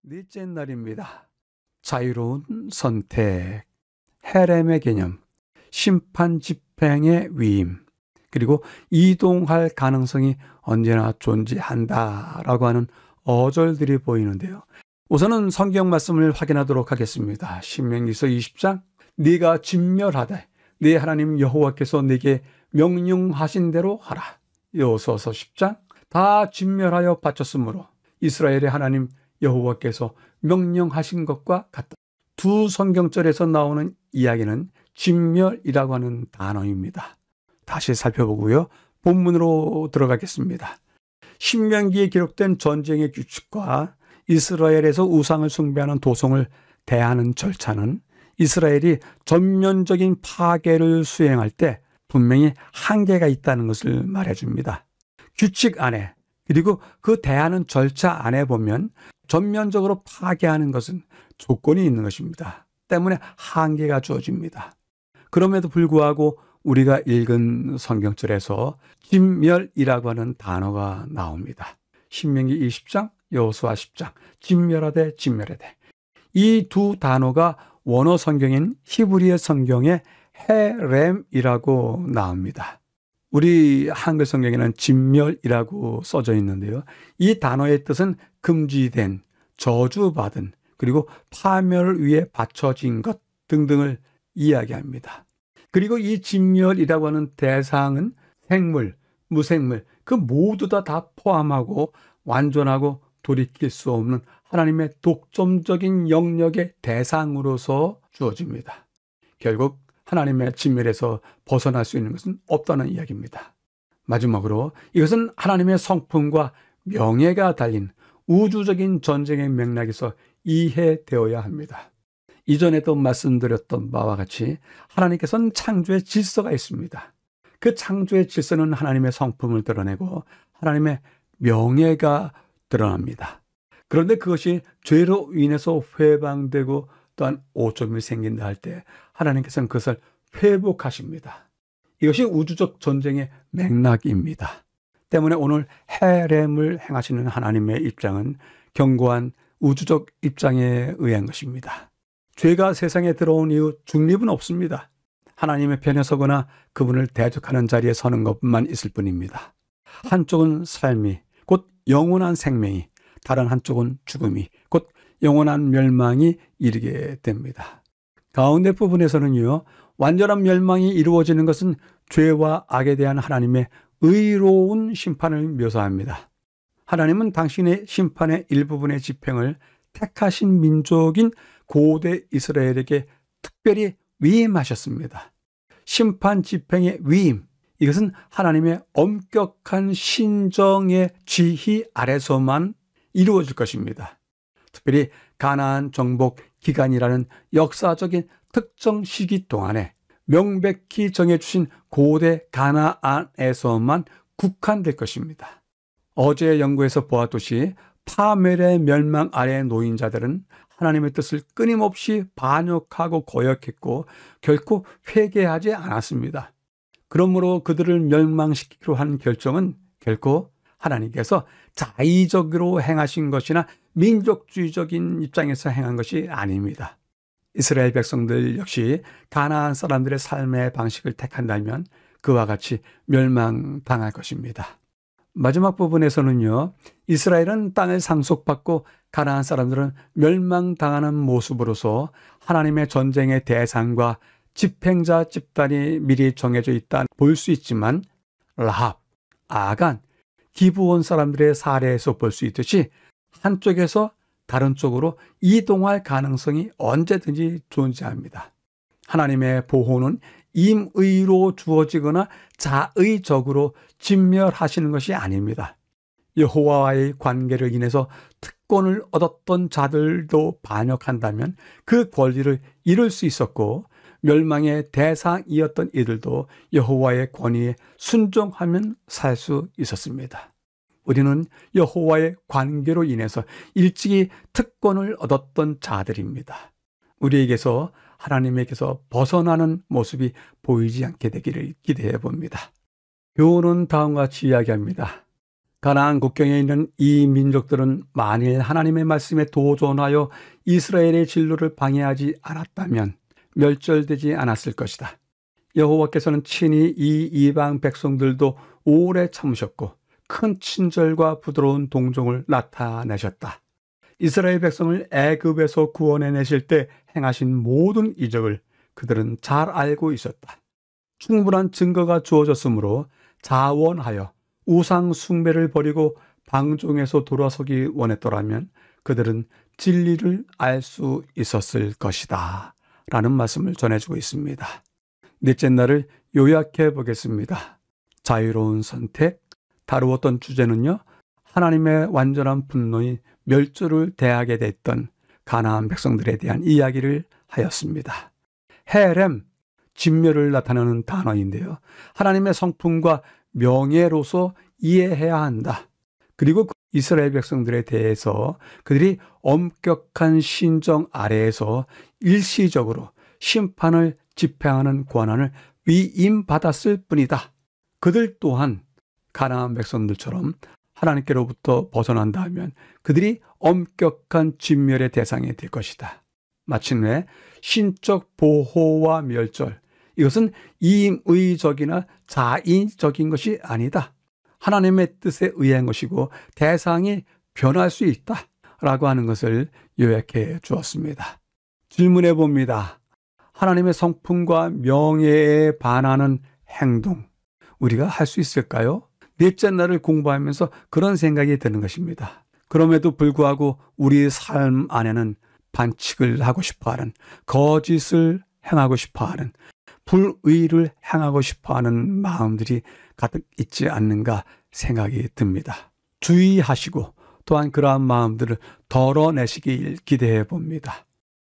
넷째 날입니다. 자유로운 선택, 헤렘의 개념, 심판 집행의 위임, 그리고 이동할 가능성이 언제나 존재한다라고 하는 어절들이 보이는데요. 우선은 성경 말씀을 확인하도록 하겠습니다. 신명기서 20장, 네가 진멸하되 네 하나님 여호와께서 네게 명령하신 대로 하라. 여호수아서 10장, 다 진멸하여 바쳤으므로 이스라엘의 하나님 여호와께서 명령하신 것과 같다. 두 성경절에서 나오는 이야기는 진멸이라고 하는 단어입니다. 다시 살펴보고요. 본문으로 들어가겠습니다. 신명기에 기록된 전쟁의 규칙과 이스라엘에서 우상을 숭배하는 도성을 대하는 절차는 이스라엘이 전면적인 파괴를 수행할 때 분명히 한계가 있다는 것을 말해줍니다. 규칙 안에, 그리고 그 대하는 절차 안에 보면 전면적으로 파괴하는 것은 조건이 있는 것입니다. 때문에 한계가 주어집니다. 그럼에도 불구하고 우리가 읽은 성경절에서 진멸이라고 하는 단어가 나옵니다. 신명기 20장, 여호수아 10장, 진멸하되 진멸하되. 이 두 단어가 원어 성경인 히브리어 성경에 헤렘이라고 나옵니다. 우리 한글 성경에는 진멸이라고 써져 있는데요. 이 단어의 뜻은 금지된, 저주받은, 그리고 파멸을 위해 바쳐진 것 등등을 이야기합니다. 그리고 이 진멸이라고 하는 대상은 생물, 무생물, 그 모두 다 포함하고 완전하고 돌이킬 수 없는 하나님의 독점적인 영역의 대상으로서 주어집니다. 결국 하나님의 진멸에서 벗어날 수 있는 것은 없다는 이야기입니다. 마지막으로 이것은 하나님의 성품과 명예가 달린 우주적인 전쟁의 맥락에서 이해되어야 합니다. 이전에도 말씀드렸던 바와 같이 하나님께서는 창조의 질서가 있습니다. 그 창조의 질서는 하나님의 성품을 드러내고 하나님의 명예가 드러납니다. 그런데 그것이 죄로 인해서 회방되고 또한 오점이 생긴다 할 때 하나님께서는 그것을 회복하십니다. 이것이 우주적 전쟁의 맥락입니다. 때문에 오늘 헤렘을 행하시는 하나님의 입장은 견고한 우주적 입장에 의한 것입니다. 죄가 세상에 들어온 이후 중립은 없습니다. 하나님의 편에 서거나 그분을 대적하는 자리에 서는 것만 있을 뿐입니다. 한쪽은 삶이, 곧 영원한 생명이, 다른 한쪽은 죽음이, 곧 영원한 멸망이 이르게 됩니다. 가운데 부분에서는요, 완전한 멸망이 이루어지는 것은 죄와 악에 대한 하나님의 의로운 심판을 묘사합니다. 하나님은 당신의 심판의 일부분의 집행을 택하신 민족인 고대 이스라엘에게 특별히 위임하셨습니다. 심판 집행의 위임, 이것은 하나님의 엄격한 신정의 지휘 아래서만 이루어질 것입니다. 특별히 가나안 정복 기간이라는 역사적인 특정 시기 동안에 명백히 정해주신 고대 가나안에서만 국한될 것입니다. 어제 연구에서 보았듯이 파멸의 멸망 아래에 놓인 자들은 하나님의 뜻을 끊임없이 반역하고 거역했고 결코 회개하지 않았습니다. 그러므로 그들을 멸망시키기로 한 결정은 결코 하나님께서 자의적으로 행하신 것이나 민족주의적인 입장에서 행한 것이 아닙니다. 이스라엘 백성들 역시 가나안 사람들의 삶의 방식을 택한다면 그와 같이 멸망당할 것입니다. 마지막 부분에서는요, 이스라엘은 땅을 상속받고 가나안 사람들은 멸망당하는 모습으로서 하나님의 전쟁의 대상과 집행자 집단이 미리 정해져 있다 볼 수 있지만 라합, 아간, 기브온 사람들의 사례에서 볼 수 있듯이 한쪽에서 다른 쪽으로 이동할 가능성이 언제든지 존재합니다. 하나님의 보호는 임의로 주어지거나 자의적으로 진멸하시는 것이 아닙니다. 여호와와의 관계를 인해서 특권을 얻었던 자들도 반역한다면 그 권리를 잃을 수 있었고 멸망의 대상이었던 이들도 여호와의 권위에 순종하면 살 수 있었습니다. 우리는 여호와의 관계로 인해서 일찍이 특권을 얻었던 자들입니다. 우리에게서 하나님에게서 벗어나는 모습이 보이지 않게 되기를 기대해 봅니다. 교훈은 다음과 같이 이야기합니다. 가나안 국경에 있는 이 민족들은 만일 하나님의 말씀에 도전하여 이스라엘의 진로를 방해하지 않았다면 멸절되지 않았을 것이다. 여호와께서는 친히 이 이방 백성들도 오래 참으셨고 큰 친절과 부드러운 동정을 나타내셨다. 이스라엘 백성을 애굽에서 구원해내실 때 행하신 모든 이적을 그들은 잘 알고 있었다. 충분한 증거가 주어졌으므로 자원하여 우상 숭배를 버리고 방종에서 돌아서기 원했더라면 그들은 진리를 알 수 있었을 것이다 라는 말씀을 전해주고 있습니다. 넷째 날을 요약해 보겠습니다. 자유로운 선택, 다루었던 주제는요, 하나님의 완전한 분노의 멸절을 대하게 됐던 가나안 백성들에 대한 이야기를 하였습니다. 헤렘, 진멸을 나타내는 단어인데요, 하나님의 성품과 명예로서 이해해야 한다. 그리고 이스라엘 백성들에 대해서 그들이 엄격한 신정 아래에서 일시적으로 심판을 집행하는 권한을 위임받았을 뿐이다. 그들 또한 가나안 백성들처럼 하나님께로부터 벗어난다면 그들이 엄격한 진멸의 대상이 될 것이다. 마침내 신적 보호와 멸절, 이것은 임의적이나 자의적인 것이 아니다. 하나님의 뜻에 의한 것이고 대상이 변할 수 있다 라고 하는 것을 요약해 주었습니다. 질문해 봅니다. 하나님의 성품과 명예에 반하는 행동, 우리가 할 수 있을까요? 넷째 날을 공부하면서 그런 생각이 드는 것입니다. 그럼에도 불구하고 우리 삶 안에는 반칙을 하고 싶어하는, 거짓을 행하고 싶어하는, 불의를 행하고 싶어하는 마음들이 가득 있지 않는가 생각이 듭니다. 주의하시고 또한 그러한 마음들을 덜어내시길 기대해 봅니다.